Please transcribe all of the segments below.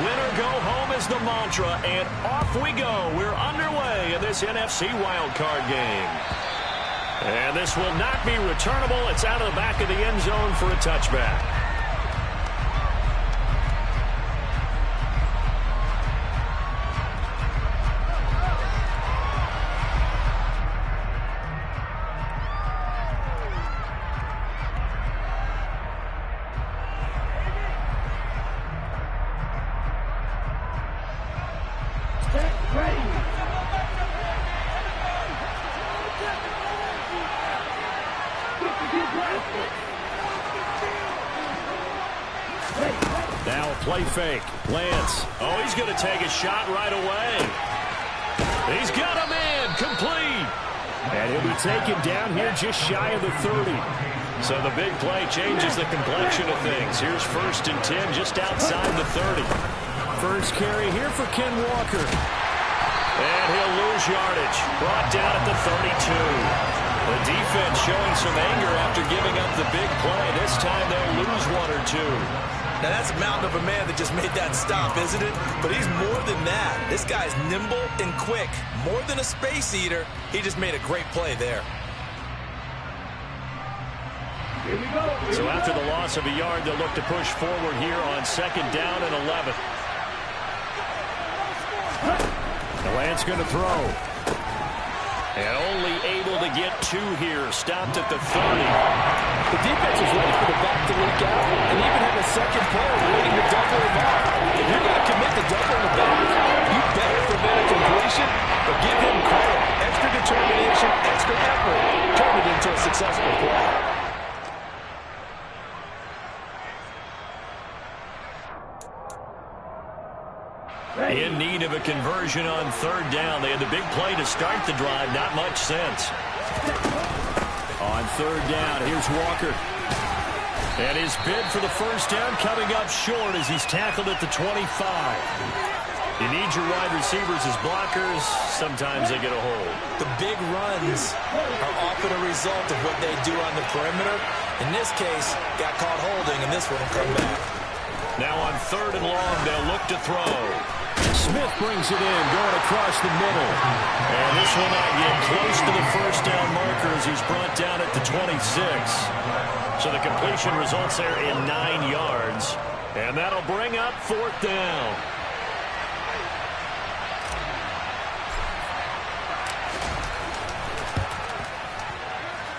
Winner go home is the mantra, and off we go. We're underway in this NFC wildcard game. And this will not be returnable. It's out of the back of the end zone for a touchback. Now a play fake. Lance. Oh, he's going to take a shot right away. He's got a man. Complete. And he'll be taken down here just shy of the 30. So the big play changes the complexion of things. Here's 1st and 10 just outside the 30. First carry here for Ken Walker. And he'll lose yardage. Brought down at the 32. The defense showing some anger after giving up the big play. This time they'll lose 1 or 2. Now, that's a mountain of a man that just made that stop, isn't it? But he's more than that. This guy's nimble and quick. More than a space eater. He just made a great play there. So after the loss of a yard, they'll look to push forward here on 2nd down and 11. Lance going to throw. And only able to get 2 here. Stopped at the 30. The defense is ready for the back to leak out and even have a second player waiting to double him up. If you're going to commit to doubling the back, you better prevent a completion, but give him credit. Extra determination, extra effort. Turn it into a successful play. In need of a conversion on 3rd down. They had the big play to start the drive. Not much sense. On 3rd down, here's Walker. And his bid for the 1st down coming up short as he's tackled at the 25. You need your wide receivers as blockers. Sometimes they get a hold. The big runs are often a result of what they do on the perimeter. In this case, got caught holding, and this one will come back. Now on 3rd and long, they'll look to throw. Smith brings it in, going across the middle. And this will not get close to the 1st down marker as he's brought down at the 26. So the completion results there in 9 yards. And that'll bring up 4th down.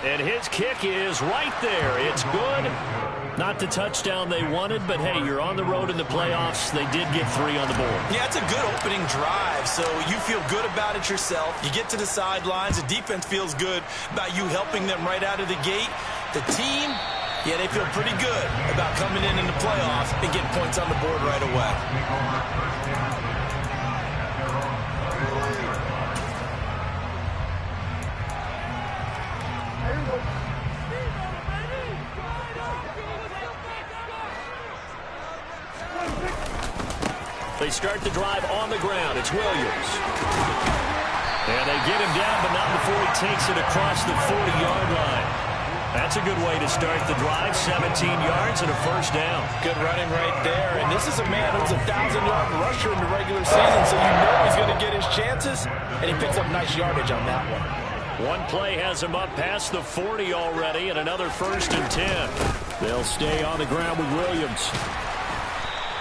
And his kick is right there. It's good. Not the touchdown they wanted, but hey, you're on the road in the playoffs. They did get 3 on the board. Yeah, it's a good opening drive, so you feel good about it yourself. You get to the sidelines. The defense feels good about you helping them right out of the gate. The team, yeah, they feel pretty good about coming in the playoffs and getting points on the board right away. They start the drive on the ground. It's Williams. And they get him down, but not before he takes it across the 40-yard line. That's a good way to start the drive. 17 yards and a 1st down. Good running right there. And this is a man who's a 1,000-yard rusher in the regular season, so you know he's going to get his chances. And he picks up nice yardage on that one. One play has him up past the 40 already, and another 1st and 10. They'll stay on the ground with Williams.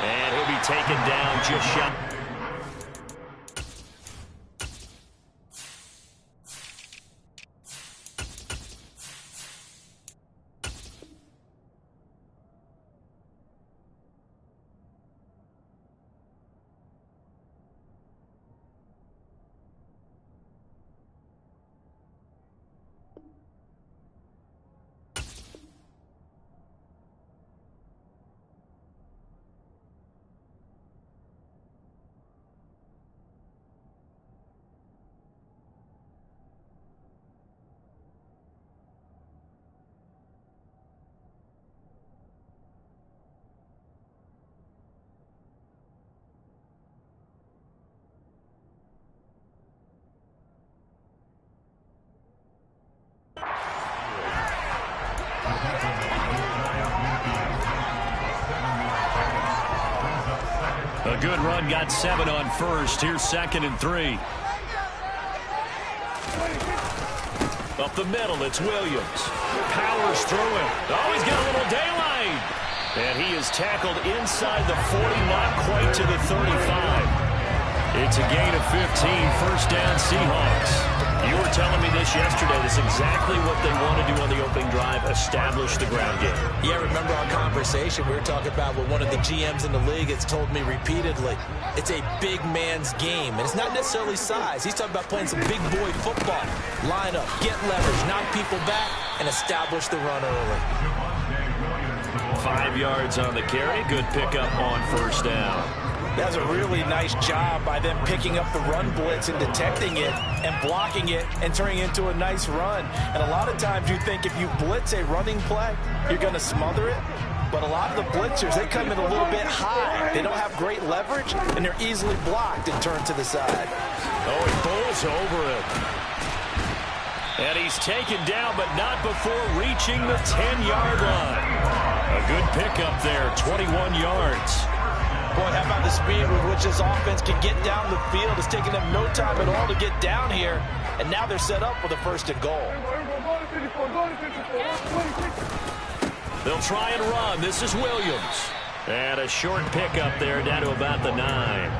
And he'll be taken down just shot. A good run, got 7 on first. Here's 2nd and 3. Up the middle, it's Williams. Powers through him. Oh, he's got a little daylight. And he is tackled inside the 40, not quite to the 35. It's a gain of 15, first down Seahawks. You were telling me this yesterday. This is exactly what they want to do on the opening drive, establish the ground game. Yeah, remember our conversation. We were talking about what one of the GMs in the league has told me repeatedly. It's a big man's game, and it's not necessarily size. He's talking about playing some big boy football. Line up, get leverage, knock people back, and establish the run early. 5 yards on the carry. Good pickup on first down. That's a really nice job by them picking up the run blitz and detecting it and blocking it and turning it into a nice run. And a lot of times you think if you blitz a running play, you're going to smother it. But a lot of the blitzers, they come in a little bit high. They don't have great leverage, and they're easily blocked and turned to the side. Oh, he bowls over it. And he's taken down, but not before reaching the 10-yard line. A good pickup there, 21 yards. Boy, how about the speed with which this offense can get down the field? It's taken them no time at all to get down here, and now they're set up for the 1st and goal. They'll try and run. This is Williams. And a short pickup there down to about the 9.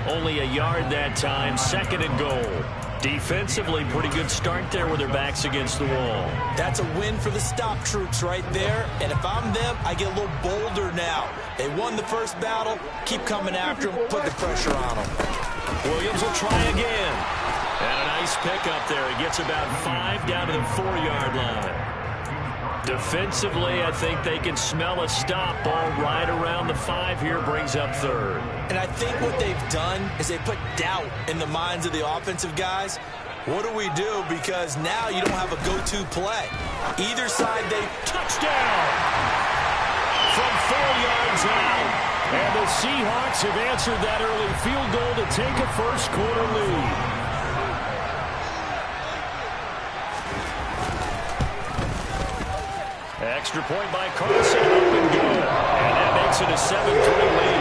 Only a yard that time, 2nd and goal. Defensively, pretty good start there with their backs against the wall. That's a win for the stop troops right there. And if I'm them, I get a little bolder now. They won the first battle. Keep coming after them. Put the pressure on them. Williams will try again. And a nice pickup there. He gets about 5 down to the 4-yard line. Defensively, I think they can smell a stop. Ball right around the 5 here, brings up 3rd. And I think what they've done is they put doubt in the minds of the offensive guys. What do we do? Because now you don't have a go-to play. Either side, they touchdown from 4 yards out. And the Seahawks have answered that early field goal to take a first-quarter lead. Extra point by Carson, up and good. And that makes it a 7-3 lead.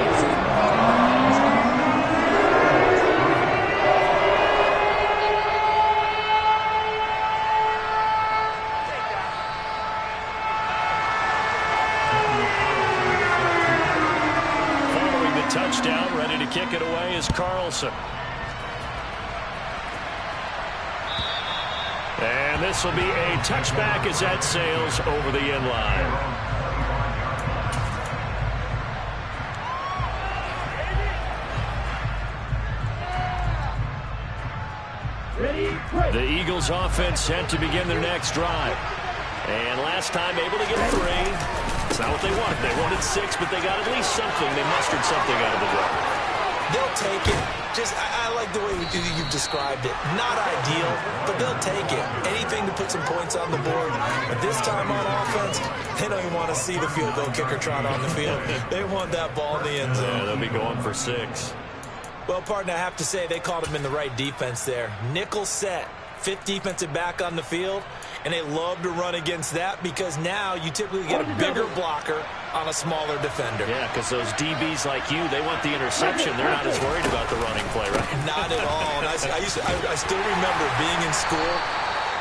Following the touchdown, ready to kick it away is Carlson. And this will be a touchback as that sails over the end line. The Eagles offense set to begin their next drive. And last time able to get 3. It's not what they wanted. They wanted 6, but they got at least something. They mustered something out of the drive. They'll take it. I like the way you've described it. Not ideal, but they'll take it. Anything to put some points on the board. But this time on offense, they don't even want to see the field goal kicker trot on the field. They want that ball in the end zone. Yeah, they'll be going for 6. Well, partner, I have to say they caught him in the right defense there. Nickel set. 5th defensive back on the field, and they love to run against that because now you typically get a bigger blocker on a smaller defender. Yeah, because those DBs like you, they want the interception. They're not as worried about the running play, right? Not at all. And I still remember being in school,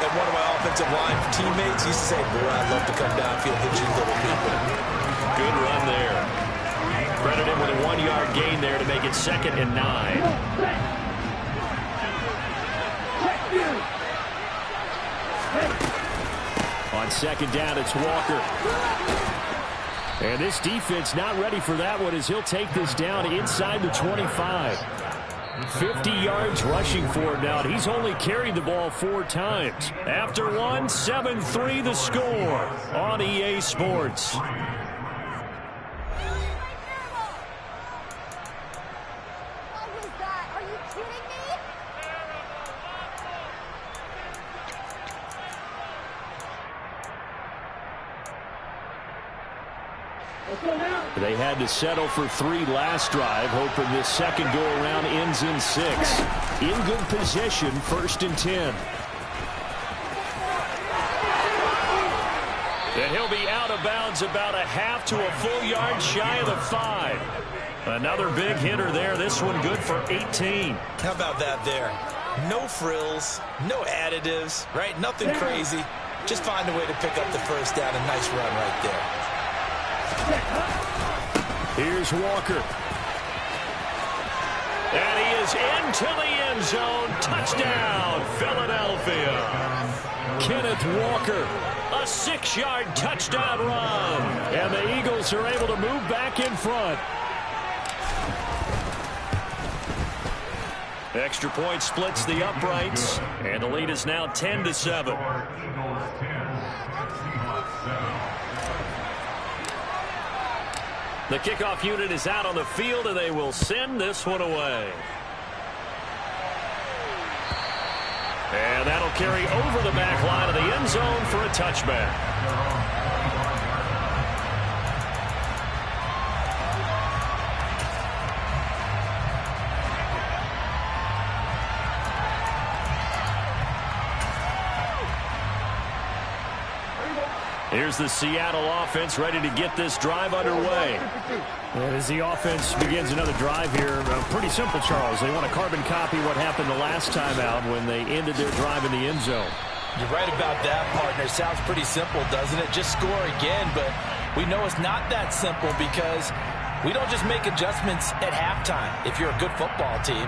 and one of my offensive line teammates used to say, boy, I'd love to come downfield, hit you little people. Good run there. Credit him with a 1-yard gain there to make it 2nd and 9. On 2nd down, it's Walker. And this defense not ready for that one as he'll take this down inside the 25. 50 yards rushing for him now. He's only carried the ball 4 times. After 1, 7-3 the score on EA Sports. They had to settle for 3 last drive, hoping this second go-around ends in 6. In good position, 1st and 10. And he'll be out of bounds about a half to a full yard shy of the 5. Another big hitter there. This one good for 18. How about that there? No frills, no additives, right? Nothing crazy. Just find a way to pick up the first down. A nice run right there. Here's Walker. And he is into the end zone. Touchdown, Philadelphia. Kenneth Walker. A 6-yard touchdown run. And the Eagles are able to move back in front. Extra point splits the uprights. And the lead is now 10-7. The kickoff unit is out on the field, and they will send this one away. And that'll carry over the back line of the end zone for a touchback. Here's the Seattle offense ready to get this drive underway. And as the offense begins another drive here, pretty simple, Charles. They want to carbon copy what happened the last time out when they ended their drive in the end zone. You're right about that, partner. Sounds pretty simple, doesn't it? Just score again, but we know it's not that simple because we don't just make adjustments at halftime if you're a good football team.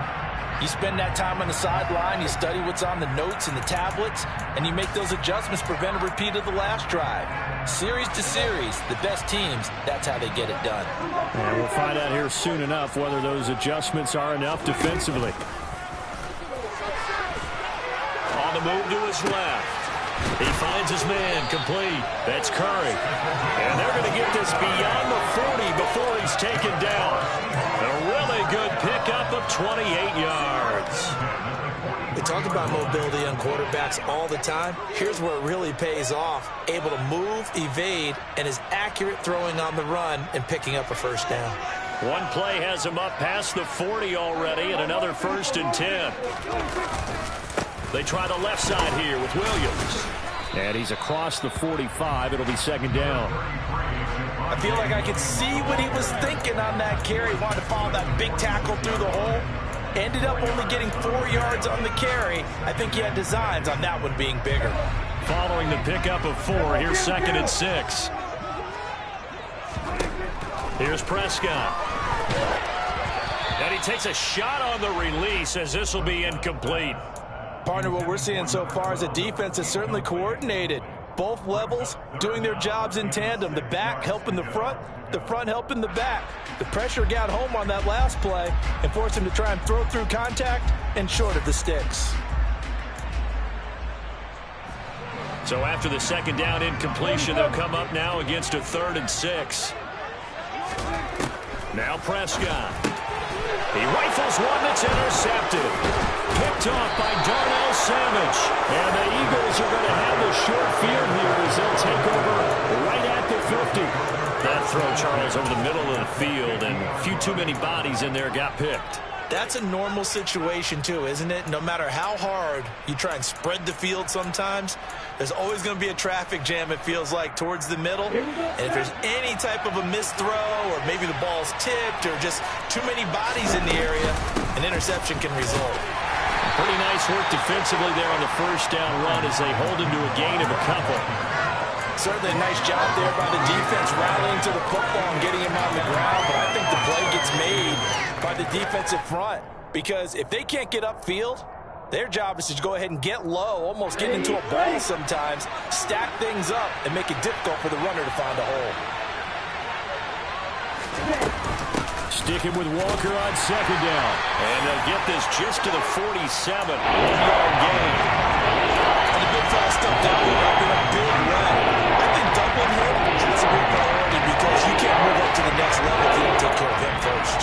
You spend that time on the sideline, you study what's on the notes and the tablets, and you make those adjustments, prevent a repeat of the last drive. Series to series, the best teams, that's how they get it done. And we'll find out here soon enough whether those adjustments are enough defensively. On the move to his left. He finds his man complete. That's Curry. And they're going to get this beyond the 40 before he's taken down. A really good pickup of 28 yards. We talk about mobility on quarterbacks all the time. Here's where it really pays off. Able to move, evade, and is accurate throwing on the run and picking up a first down. One play has him up past the 40 already, and another 1st and 10. They try the left side here with Williams. And he's across the 45. It'll be 2nd down. I feel like I could see what he was thinking on that carry. Wanted to follow that big tackle through the hole. Ended up only getting 4 yards on the carry. I think he had designs on that one being bigger. Following the pickup of 4, here's 2nd and 6. Here's Prescott. And he takes a shot on the release as this will be incomplete. Partner, what we're seeing so far is a defense that's certainly coordinated. Both levels doing their jobs in tandem. The back helping the front helping the back. The pressure got home on that last play and forced him to try and throw through contact and short of the sticks. So after the 2nd down incompletion, they'll come up now against a 3rd and 6. Now Prescott. He rifles one that's intercepted. Picked off by Darnell Savage. And the Eagles are going to have the short field here as they'll take over right at the 50. That throw, Charles, over the middle of the field, and a few too many bodies in there got picked. That's a normal situation too, isn't it? No matter how hard you try and spread the field sometimes, there's always going to be a traffic jam, it feels like, towards the middle. And if there's any type of a missed throw or maybe the ball's tipped or just too many bodies in the area, an interception can result. Pretty nice work defensively there on the 1st down run as they hold him to a gain of a couple. Certainly a nice job there by the defense rallying to the football and getting him on the ground, but I think the play gets made by the defensive front because if they can't get upfield, their job is to go ahead and get low, almost get into a ball sometimes, stack things up, and make it difficult for the runner to find a hole. Sticking with Walker on 2nd down. And they'll get this just to the 47. 1-yard gain. And the big fella stepped down in a big way. I think doubling him, that's a big priority because you can't move up to the next level if you don't take care of him first.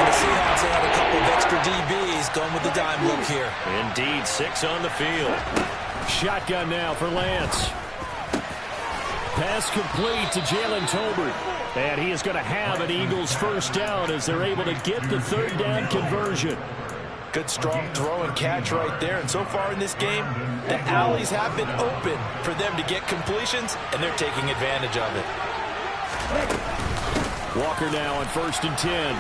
And the Seahawks have a couple of extra DBs going with the dime look here. Indeed, 6 on the field. Shotgun now for Lance. Pass complete to Jalen Tolbert. And he is going to have an Eagles 1st down as they're able to get the 3rd down conversion. Good, strong throw and catch right there. And so far in this game, the alleys have been open for them to get completions, and they're taking advantage of it. Walker now on 1st and 10.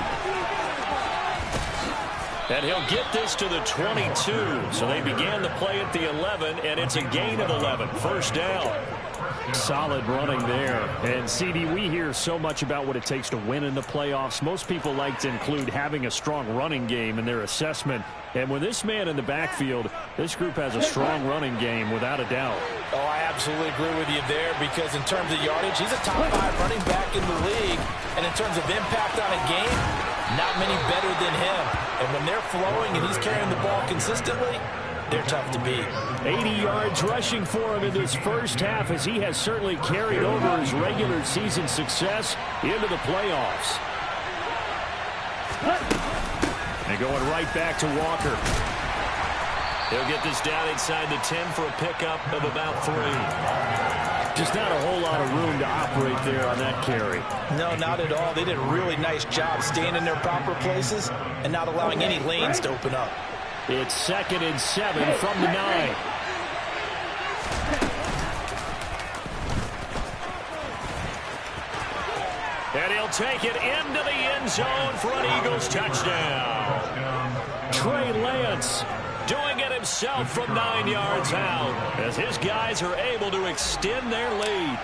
And he'll get this to the 22. So they began the play at the 11, and it's a gain of 11. First down. Solid running there. And, CD, we hear so much about what it takes to win in the playoffs. Most people like to include having a strong running game in their assessment. And with this man in the backfield, this group has a strong running game without a doubt. Oh, I absolutely agree with you there because in terms of yardage, he's a top 5 running back in the league. And in terms of impact on a game, not many better than him. And when they're flowing and he's carrying the ball consistently, they're tough to beat. 80 yards rushing for him in this first half as he has certainly carried over his regular season success into the playoffs. And going right back to Walker. He'll get this down inside the 10 for a pickup of about 3. Just not a whole lot of room to operate there on that carry. No, not at all. They did a really nice job staying in their proper places and not allowing any lanes to open up. It's 2nd and 7 from the 9. And he'll take it into the end zone for an Eagles touchdown. Trey Lance doing it himself from 9 yards out as his guys are able to extend their lead.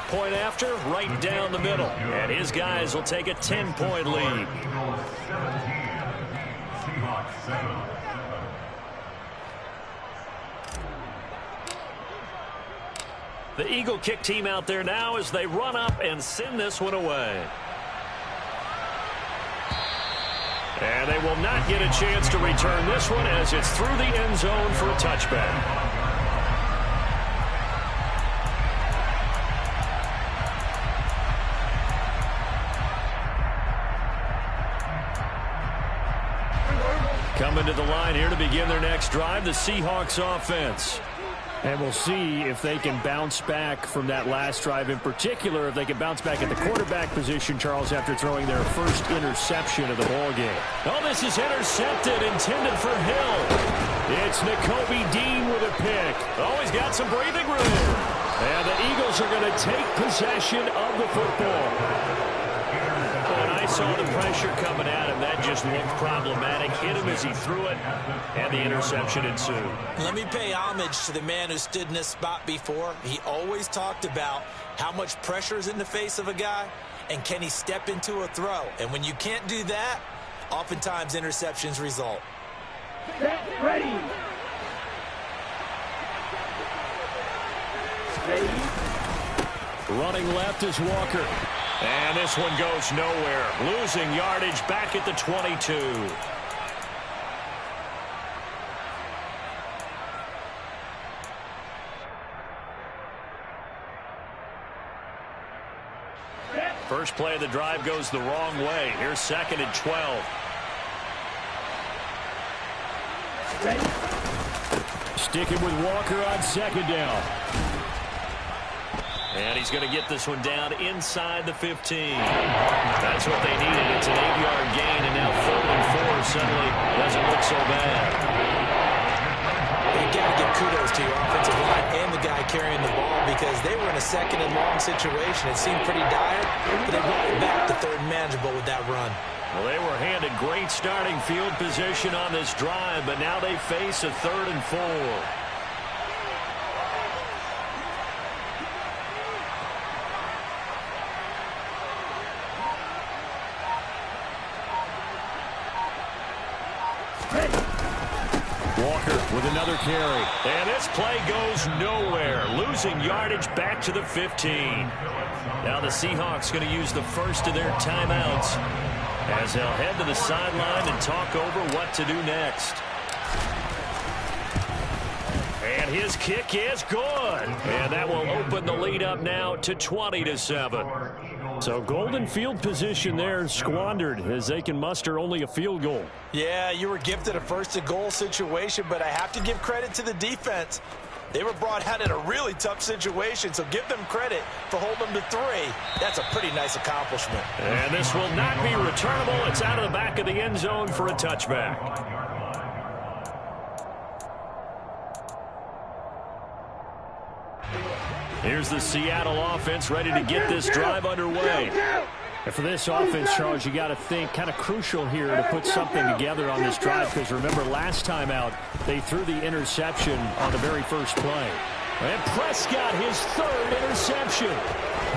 Point after, right down the middle. And his guys will take a 10-point lead. The Eagle kick team out there now as they run up and send this one away. And they will not get a chance to return this one as it's through the end zone for a touchback. Coming to the line here to begin their next drive, the Seahawks offense. And we'll see if they can bounce back from that last drive in particular, if they can bounce back at the quarterback position, Charles, after throwing their first interception of the ballgame. Oh, this is intercepted, intended for Hill. It's Nakobe Dean with a pick. Oh, he's got some breathing room. And the Eagles are going to take possession of the football. When I saw the pressure coming at him, that just looked problematic. Hit him as he threw it, and the interception ensued. Let me pay homage to the man who stood in this spot before. He always talked about how much pressure is in the face of a guy, and can he step into a throw. And when you can't do that, oftentimes interceptions result. Ready. Running left is Walker. And this one goes nowhere. Losing yardage back at the 22. First play of the drive goes the wrong way. Here's 2nd and 12. Sticking with Walker on 2nd down. And he's going to get this one down inside the 15. That's what they needed. It's an 8-yard gain, and now 3rd and 4 suddenly doesn't look so bad. You got to give kudos to your offensive line and the guy carrying the ball because they were in a 2nd and long situation. It seemed pretty dire, but they brought it back to 3rd and manageable with that run. Well, they were handed great starting field position on this drive, but now they face a 3rd and 4. Walker with another carry. And this play goes nowhere. Losing yardage back to the 15. Now the Seahawks going to use the first of their timeouts as they'll head to the sideline and talk over what to do next. And his kick is good. And that will open the lead up now to 20-7. So golden field position there squandered as they can muster only a field goal. Yeah, you were gifted a first-to-goal situation, but I have to give credit to the defense. They were brought out in a really tough situation, so give them credit for holding them to 3. That's a pretty nice accomplishment. And this will not be returnable. It's out of the back of the end zone for a touchback. Here's the Seattle offense ready to get this drive underway. And for this offense, Charles, you got to think kind of crucial here to put something together on this drive, because remember last time out they threw the interception on the very first play. And Prescott, his third interception.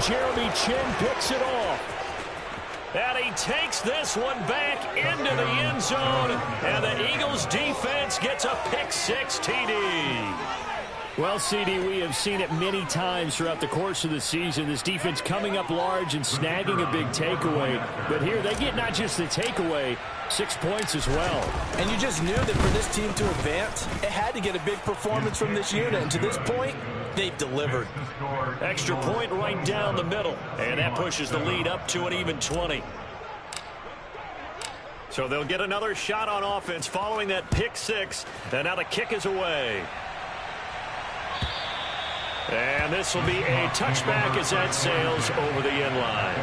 Jeremy Chin picks it off. And he takes this one back into the end zone. And the Eagles defense gets a pick-6 TD. Well, CD, we have seen it many times throughout the course of the season. This defense coming up large and snagging a big takeaway. But here they get not just the takeaway, 6 points as well. And you just knew that for this team to advance, it had to get a big performance from this unit. And to this point, they've delivered. Extra point right down the middle. And that pushes the lead up to an even 20. So they'll get another shot on offense following that pick-6. And now the kick is away. And this will be a touchback as that sails over the end line.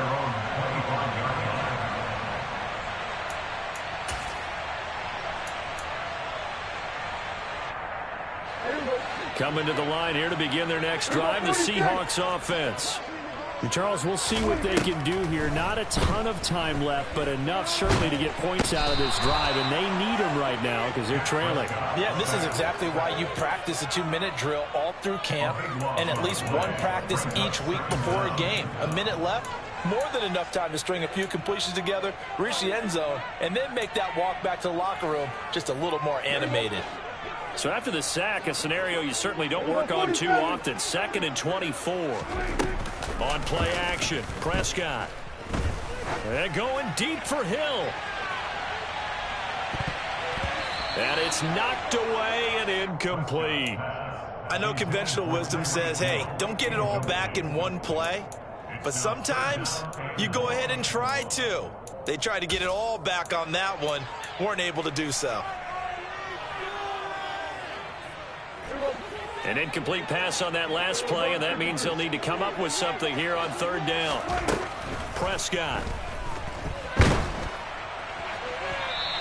Coming to the line here to begin their next drive, the Seahawks offense. And Charles, we'll see what they can do here. Not a ton of time left, but enough certainly to get points out of this drive, and they need them right now because they're trailing. Yeah, this is exactly why you practice a 2-minute drill all through camp and at least one practice each week before a game. A minute left, more than enough time to string a few completions together, reach the end zone, and then make that walk back to the locker room just a little more animated. So after the sack, a scenario you certainly don't work on too often. 2nd and 24. On play action, Prescott. And going deep for Hill. And it's knocked away and incomplete. I know conventional wisdom says, hey, don't get it all back in one play. But sometimes you go ahead and try to. They tried to get it all back on that one. Weren't able to do so. An incomplete pass on that last play, and that means they'll need to come up with something here on 3rd down. Prescott.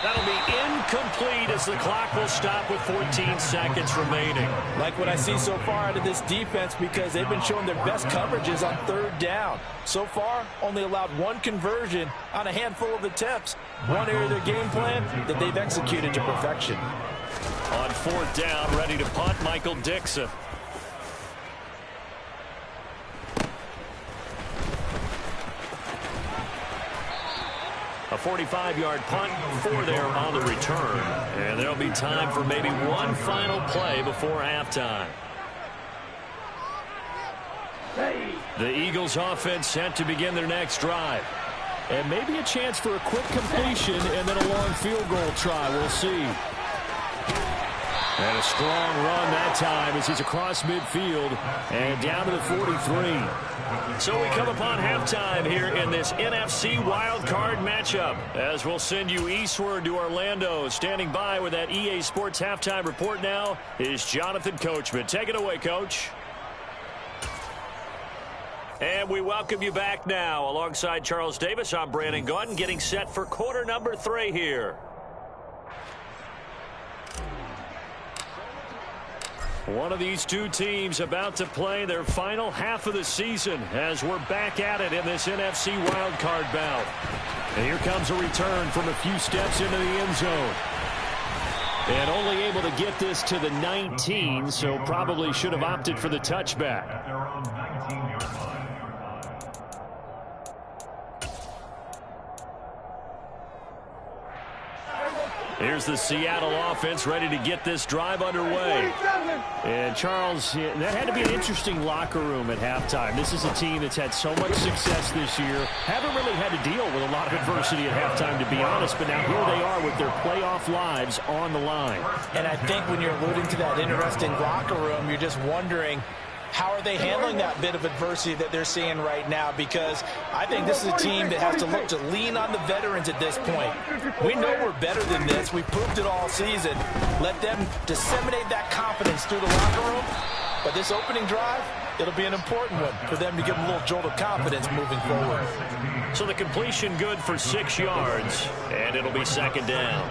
That'll be incomplete as the clock will stop with 14 seconds remaining. Like what I see so far out of this defense, because they've been showing their best coverages on 3rd down. So far, only allowed one conversion on a handful of attempts. One area of their game plan that they've executed to perfection. On 4th down, ready to punt, Michael Dixon. A 45-yard punt, 4 there on the return. And there'll be time for maybe one final play before halftime. The Eagles offense set to begin their next drive. And maybe a chance for a quick completion and then a long field goal try. We'll see. And a strong run that time as he's across midfield and down to the 43. So we come upon halftime here in this NFC wildcard matchup as we'll send you eastward to Orlando. Standing by with that EA Sports halftime report now is Jonathan Coachman. Take it away, Coach. And we welcome you back now. Alongside Charles Davis, I'm Brandon Gaudin, getting set for quarter number 3 here. One of these two teams about to play their final half of the season as we're back at it in this NFC wildcard bout. And here comes a return from a few steps into the end zone. And only able to get this to the 19, so probably should have opted for the touchback. Here's the Seattle offense ready to get this drive underway. And Charles, that had to be an interesting locker room at halftime. This is a team that's had so much success this year. Haven't really had to deal with a lot of adversity at halftime, to be honest. But now here they are with their playoff lives on the line. And I think when you're alluding to that interesting locker room, you're just wondering, how are they handling that bit of adversity that they're seeing right now? Because I think this is a team that has to look to lean on the veterans at this point. We know we're better than this. We proved it all season. Let them disseminate that confidence through the locker room. But this opening drive, it'll be an important one for them to give them a little jolt of confidence moving forward. So the completion good for 6 yards, and it'll be 2nd down.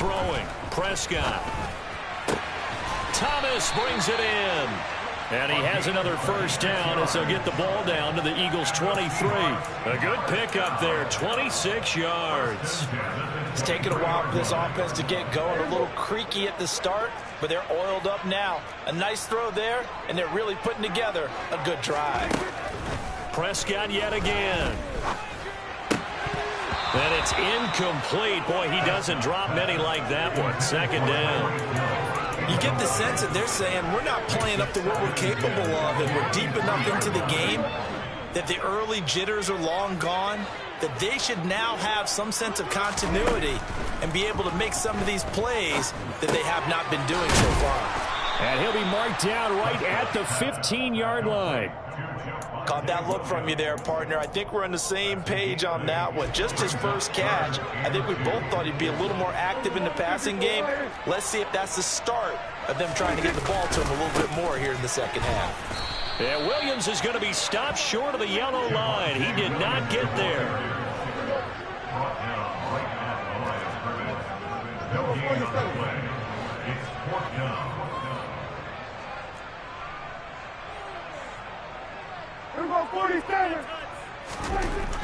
Throwing, Prescott. Thomas brings it in. And he has another first down as they'll get the ball down to the Eagles' 23. A good pickup there, 26 yards. It's taken a while for this offense to get going. A little creaky at the start, but they're oiled up now. A nice throw there, and they're really putting together a good drive. Prescott yet again. And it's incomplete. Boy, he doesn't drop many like that one. Second down. You get the sense that they're saying we're not playing up to what we're capable of, and we're deep enough into the game that the early jitters are long gone, that they should now have some sense of continuity and be able to make some of these plays that they have not been doing so far. And he'll be marked down right at the 15-yard line. Caught that look from you there, partner. I think we're on the same page on that one. Just his first catch, I think we both thought he'd be a little more active in the passing game. Let's see if that's the start of them trying to get the ball to him a little bit more here in the second half. And Williams is going to be stopped short of the yellow line. He did not get there.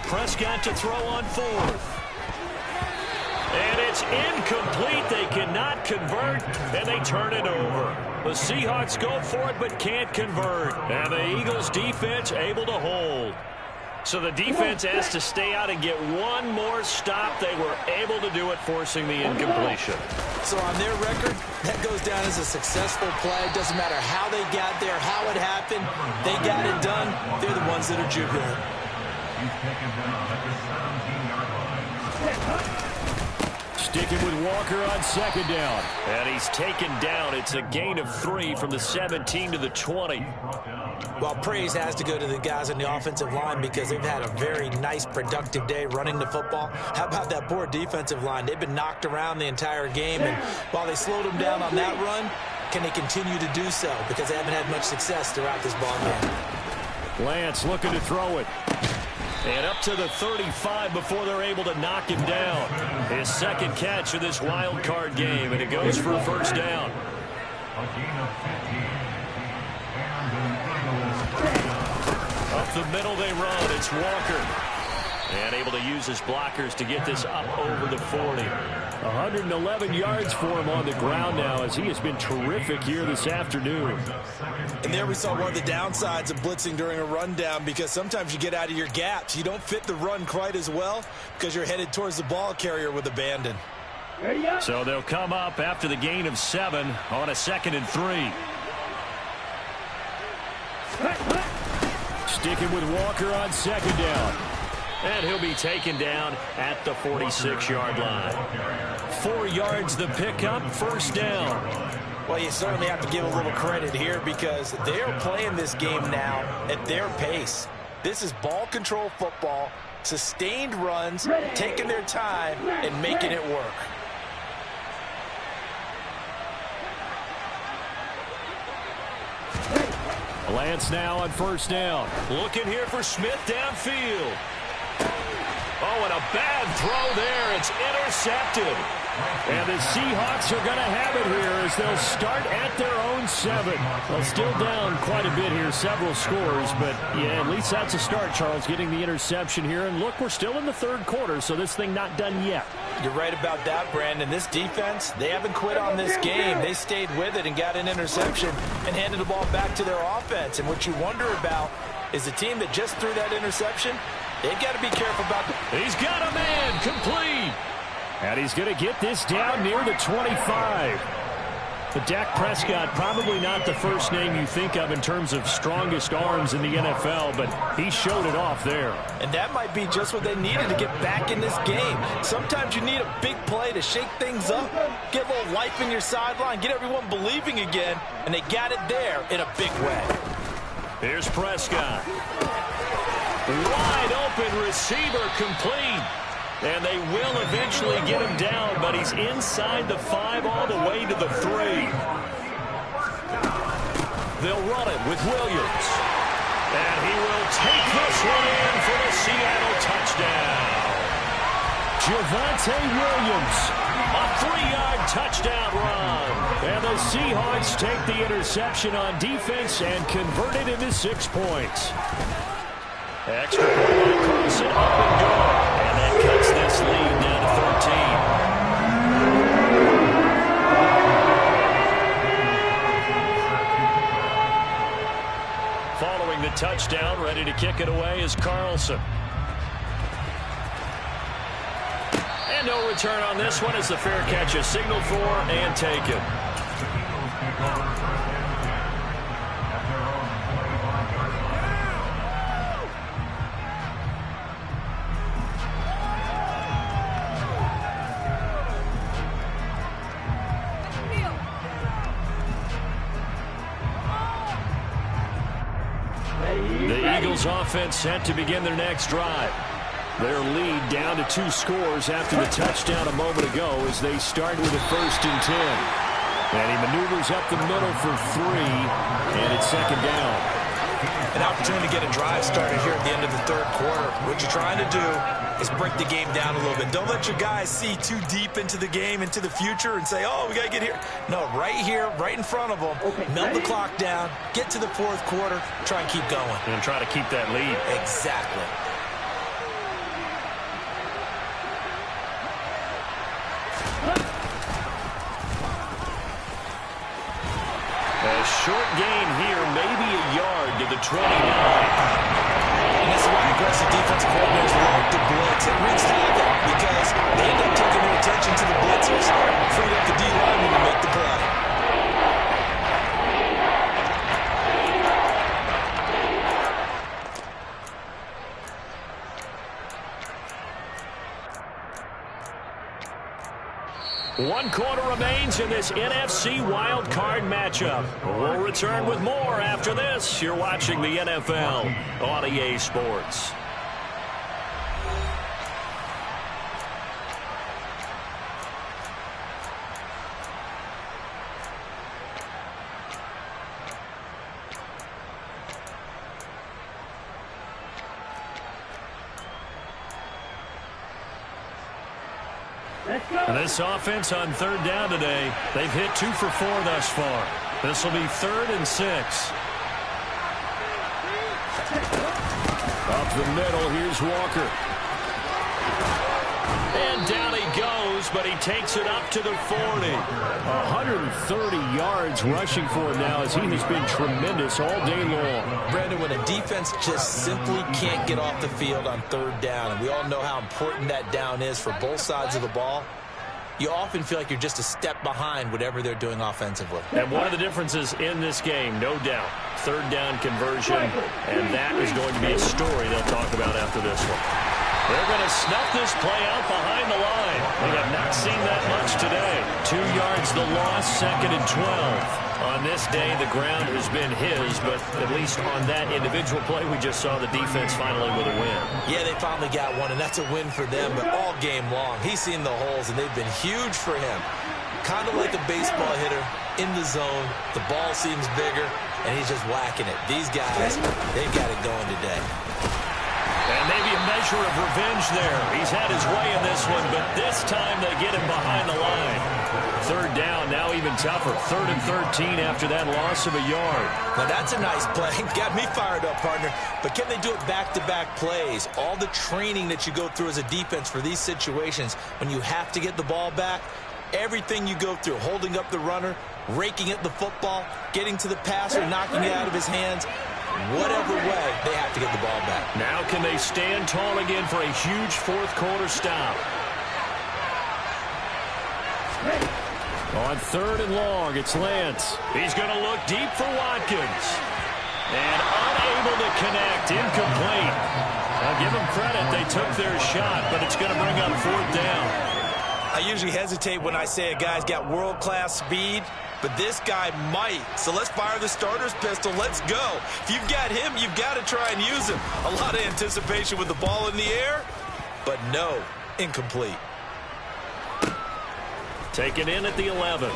Prescott to throw on fourth. And it's incomplete. They cannot convert, and they turn it over. The Seahawks go for it but can't convert. And the Eagles defense able to hold. So the defense has to stay out and get one more stop. They were able to do it, forcing the incompletion. So on their record, that goes down as a successful play. Doesn't matter how they got there, how it happened. They got it done. They're the ones that are jubilant. Sticking with Walker on second down. And he's taken down. It's a gain of 3 from the 17 to the 20. Well, praise has to go to the guys on the offensive line because they've had a very nice, productive day running the football. How about that poor defensive line? They've been knocked around the entire game, and while they slowed them down on that run, can they continue to do so? Because they haven't had much success throughout this ball game. Lance looking to throw it. And up to the 35 before they're able to knock him down. His second catch of this wild card game, and it goes for a first down. Up the middle they run. It's Walker. And able to use his blockers to get this up over the 40. 111 yards for him on the ground now as he has been terrific here this afternoon. And there we saw one of the downsides of blitzing during a rundown, because sometimes you get out of your gaps. You don't fit the run quite as well because you're headed towards the ball carrier with abandon. So they'll come up after the gain of 7 on a 2nd and 3. Sticking with Walker on second down. And he'll be taken down at the 46-yard line. 4 yards the pickup, first down. Well, you certainly have to give a little credit here because they are playing this game now at their pace. This is ball control football, sustained runs, taking their time, and making it work. Lance now on first down. Looking here for Smith downfield. Oh, and a bad throw there. It's intercepted. And the Seahawks are going to have it here as they'll start at their own 7. Well, still down quite a bit here, several scores, but yeah, at least that's a start, Charles, getting the interception here. And look, we're still in the third quarter, so this thing not done yet. You're right about that, Brandon. This defense, they haven't quit on this game. They stayed with it and got an interception and handed the ball back to their offense. And what you wonder about is the team that just threw that interception, they've got to be careful about He's got a man, complete. And he's going to get this down near the 25. But Dak Prescott, probably not the first name you think of in terms of strongest arms in the NFL, but he showed it off there. And that might be just what they needed to get back in this game. Sometimes you need a big play to shake things up, get a little life in your sideline, get everyone believing again, and they got it there in a big way. Here's Prescott. Wide open receiver, complete. And they will eventually get him down, but he's inside the 5 all the way to the 3. They'll run it with Williams. And he will take this one in for the Seattle touchdown. Javonte Williams. A 3-yard touchdown run. And the Seahawks take the interception on defense and convert it into 6 points. Extra point by Carlson, up and good. And that cuts this lead down to 13. Following the touchdown, ready to kick it away is Carlson. And no return on this one as the fair catch is signaled for and taken. The Eagles offense set to begin their next drive. Their lead down to 2 scores after the touchdown a moment ago as they start with a 1st and 10. And he maneuvers up the middle for 3, and it's 2nd down. An opportunity to get a drive started here at the end of the 3rd quarter. What you're trying to do is break the game down a little bit. Don't let your guys see too deep into the game, into the future, and say, oh, we got to get here. No, right here, right in front of them. Melt the clock down, get to the 4th quarter, try and keep going. And try to keep that lead. Exactly. A short gain here, maybe a yard to the 29. And this is why aggressive defensive coordinators love to blitz. It wreaks havoc because they end up taking their attention to the blitzers, freed up the D-lineman to make the play. One quarter remains in this NFC wild card matchup. We'll return with more after this. You're watching the NFL on EA Sports. This offense on 3rd down today, they've hit 2 for 4 thus far. This will be 3rd and 6. Up the middle, here's Walker. And down he goes, but he takes it up to the 40. 130 yards rushing for him now as he has been tremendous all day long. Brandon, when a defense just simply can't get off the field on 3rd down, and we all know how important that down is for both sides of the ball, you often feel like you're just a step behind whatever they're doing offensively. And one of the differences in this game, no doubt, 3rd down conversion, and that is going to be a story they'll talk about after this one. They're going to snuff this play out behind the line. We have not seen that much today. 2 yards the loss, 2nd and 12. On this day, the ground has been his, but at least on that individual play, we just saw the defense finally with a win. Yeah, they finally got one, and that's a win for them, but all game long, he's seen the holes, and they've been huge for him. Kind of like a baseball hitter in the zone. The ball seems bigger, and he's just whacking it. These guys, they've got it going today. And maybe a measure of revenge there. He's had his way in this one, but this time they get him behind the line. 3rd down, now even tougher. 3rd and 13 after that loss of a yard. Now that's a nice play. Got me fired up, partner. But can they do it back-to-back plays? All the training that you go through as a defense for these situations, when you have to get the ball back, everything you go through, holding up the runner, raking at the football, getting to the passer, knocking it out of his hands, whatever way, they have to get the ball back. Now can they stand tall again for a huge 4th quarter stop? On 3rd and long, it's Lance. He's going to look deep for Watkins. And unable to connect, incomplete. I'll give them credit, they took their shot, but it's going to bring up 4th down. I usually hesitate when I say a guy's got world-class speed, but this guy might. So let's fire the starter's pistol. Let's go. If you've got him, you've got to try and use him. A lot of anticipation with the ball in the air, but no, incomplete. Taken in at the 11.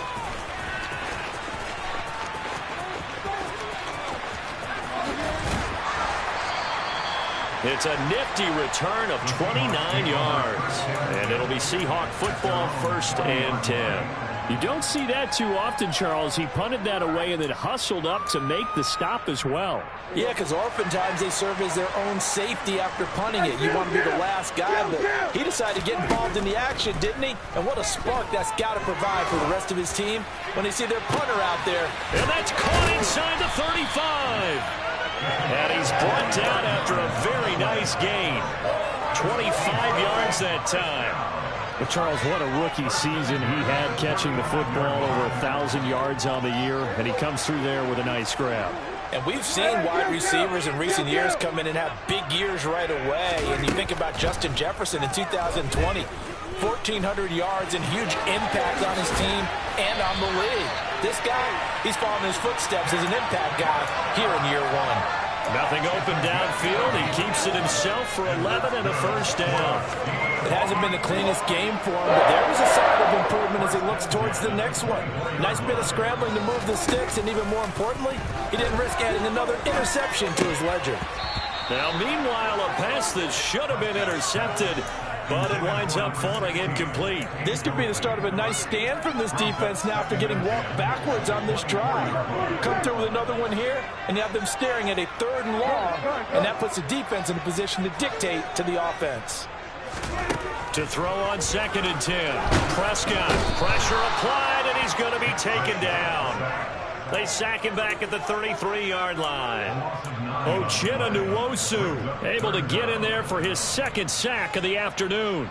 It's a nifty return of 29 yards. And it'll be Seahawk football, 1st and 10. You don't see that too often, Charles. He punted that away and then hustled up to make the stop as well. Yeah, because oftentimes they serve as their own safety after punting it. You want to be the last guy, but he decided to get involved in the action, didn't he? And what a spark that's got to provide for the rest of his team when they see their punter out there. And that's caught inside the 35. And he's brought down after a very nice gain. 25 yards that time. But Charles, what a rookie season he had catching the football, over 1,000 yards on the year, and he comes through there with a nice grab. And we've seen wide receivers in recent years come in and have big years right away. And you think about Justin Jefferson in 2020, 1,400 yards and huge impact on his team and on the league. This guy, he's following his footsteps as an impact guy here in year one. Nothing open downfield. He keeps it himself for 11 and a first down. It hasn't been the cleanest game for him, but there was a sign of improvement as he looks towards the next one. Nice bit of scrambling to move the sticks, and even more importantly, he didn't risk adding another interception to his ledger. Now, meanwhile, a pass that should have been intercepted, but it winds up falling incomplete. This could be the start of a nice stand from this defense now after getting walked backwards on this drive. Come through with another one here, and you have them staring at a 3rd and long, and that puts the defense in a position to dictate to the offense. To throw on 2nd and 10. Prescott, pressure applied, and he's going to be taken down. They sack him back at the 33-yard line. Uchenna Nwosu able to get in there for his 2nd sack of the afternoon.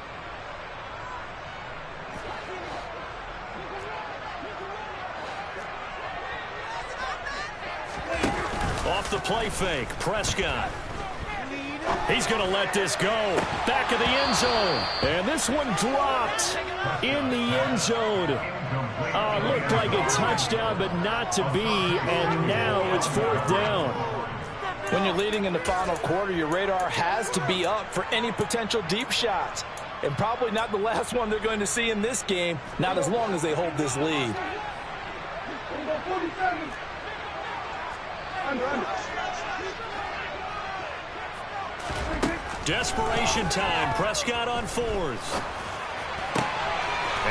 Off the play fake, Prescott. He's going to let this go. Back of the end zone. And this one dropped in the end zone. Looked like a touchdown, but not to be. And now it's 4th down. When you're leading in the final quarter, your radar has to be up for any potential deep shots. And probably not the last one they're going to see in this game, not as long as they hold this lead. Desperation time. Prescott on 4th.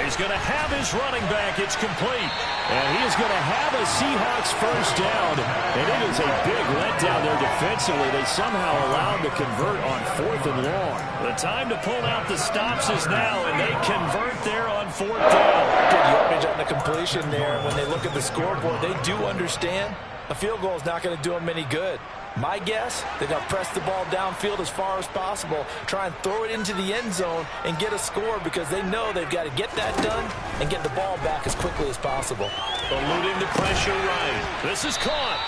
He's going to have his running back. It's complete. And he is going to have a Seahawks first down. And it is a big letdown there defensively. They somehow allowed to convert on 4th and long. The time to pull out the stops is now, and they convert there on 4th down. Good yardage on the completion there. When they look at the scoreboard, they do understand a field goal is not going to do them any good. My guess, they're going to press the ball downfield as far as possible, try and throw it into the end zone and get a score because they know they've got to get that done and get the ball back as quickly as possible. Eluding the pressure right. This is caught.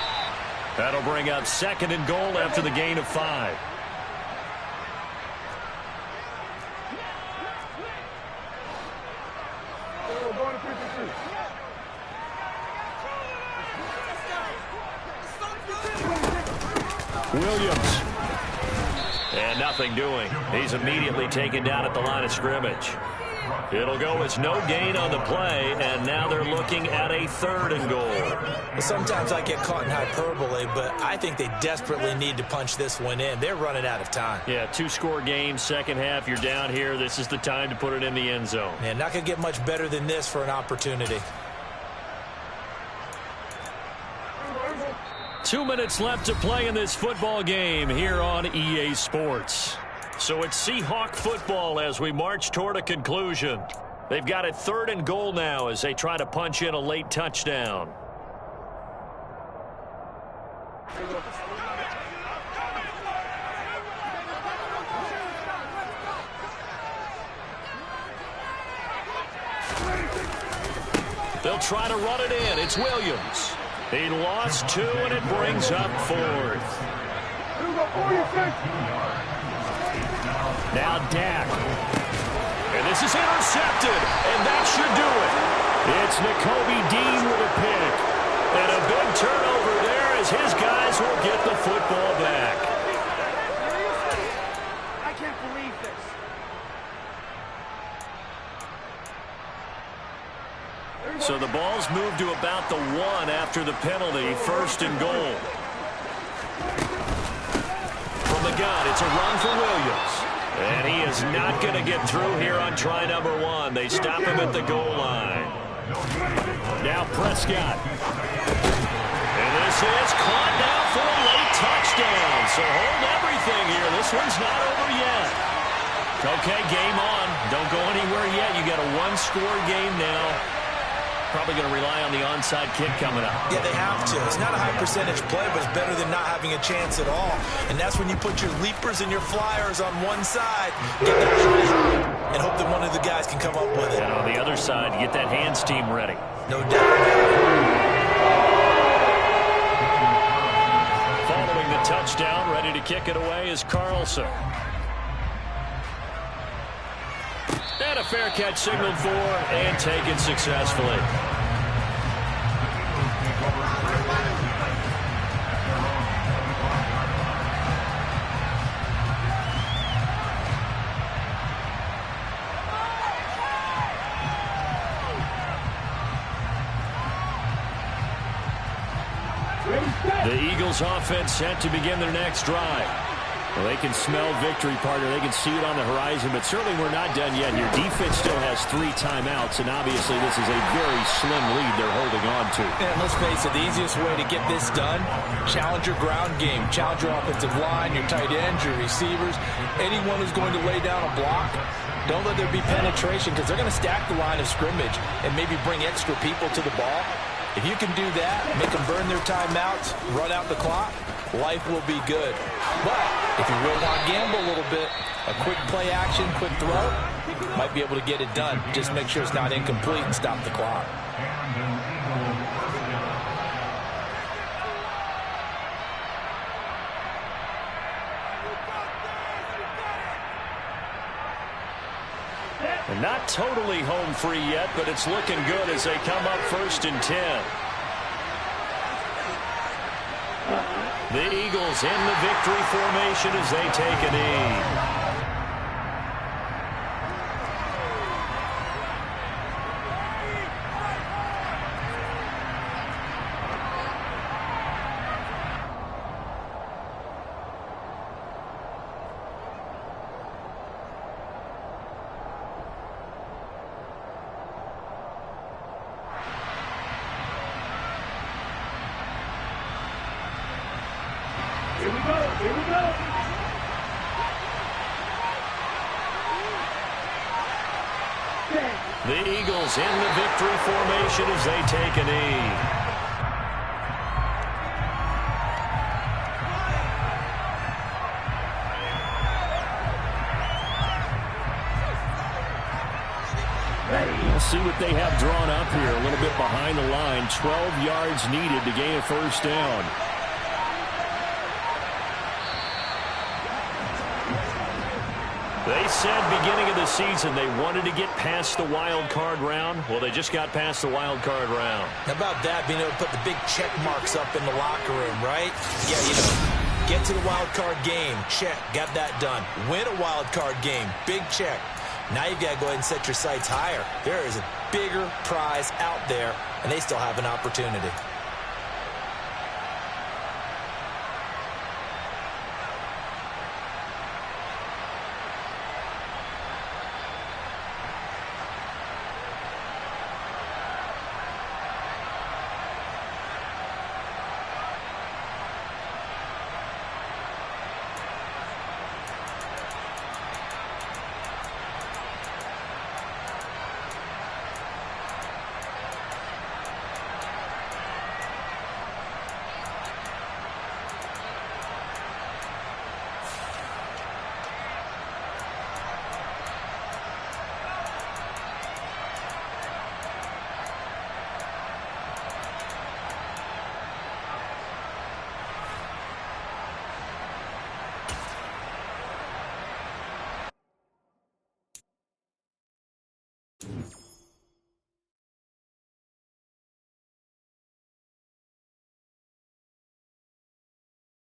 That'll bring up 2nd and goal after the gain of 5. Williams. And nothing doing. He's immediately taken down at the line of scrimmage. It'll go as no gain on the play, and now they're looking at a 3rd and goal. Well, sometimes I get caught in hyperbole, but I think they desperately need to punch this one in. They're running out of time. Yeah, 2-score game, second half, you're down here. This is the time to put it in the end zone. Man, not going to get much better than this for an opportunity. 2 minutes left to play in this football game here on EA Sports. So it's Seahawk football as we march toward a conclusion. They've got it 3rd and goal now as they try to punch in a late touchdown. They'll try to run it in. It's Williams. He lost 2, and it brings up 4th. Now Dak. And this is intercepted, and that should do it. It's Nakobe Dean with a pick. And a big turnover there as his guys will get the football back. I can't believe this. So the ball's moved to about the 1 after the penalty, 1st and goal. From the gun, it's a run for Williams. And he is not going to get through here on try number 1. They stop him at the goal line. Now Prescott. And this is caught down for a late touchdown. So hold everything here. This one's not over yet. Okay, game on. Don't go anywhere yet. You got a one-score game now. Probably going to rely on the onside kick coming up. Yeah, they have to. It's not a high-percentage play, but it's better than not having a chance at all. And that's when you put your leapers and your flyers on one side, get that high, and hope that one of the guys can come up with it. And on the other side, get that hands team ready. No doubt about it. Following the touchdown, ready to kick it away is Carlson. And a fair catch signaled for and taken successfully. The Eagles offense set to begin their next drive. Well, they can smell victory, partner. They can see it on the horizon, but certainly we're not done yet here. Defense still has 3 timeouts, and obviously this is a very slim lead they're holding on to. And let's face it, the easiest way to get this done, challenge your ground game. Challenge your offensive line, your tight ends, your receivers, anyone who's going to lay down a block. Don't let there be penetration because they're going to stack the line of scrimmage and maybe bring extra people to the ball. If you can do that, make them burn their timeouts, run out the clock, life will be good. But if you really want to gamble a little bit, a quick play action, quick throw, might be able to get it done. Just make sure it's not incomplete and stop the clock. And not totally home free yet, but it's looking good as they come up 1st and 10. The Eagles in the victory formation as they take a knee. Here we go. Here we go. The Eagles in the victory formation as they take a knee. We'll see what they have drawn up here. A little bit behind the line. 12 yards needed to gain a first down. They said beginning of the season they wanted to get past the wild card round. Well, they just got past the wild card round. How about that, being able to put the big check marks up in the locker room, right? Yeah, you know, get to the wild card game, check, got that done. Win a wild card game, big check. Now you've got to go ahead and set your sights higher. There is a bigger prize out there, and they still have an opportunity.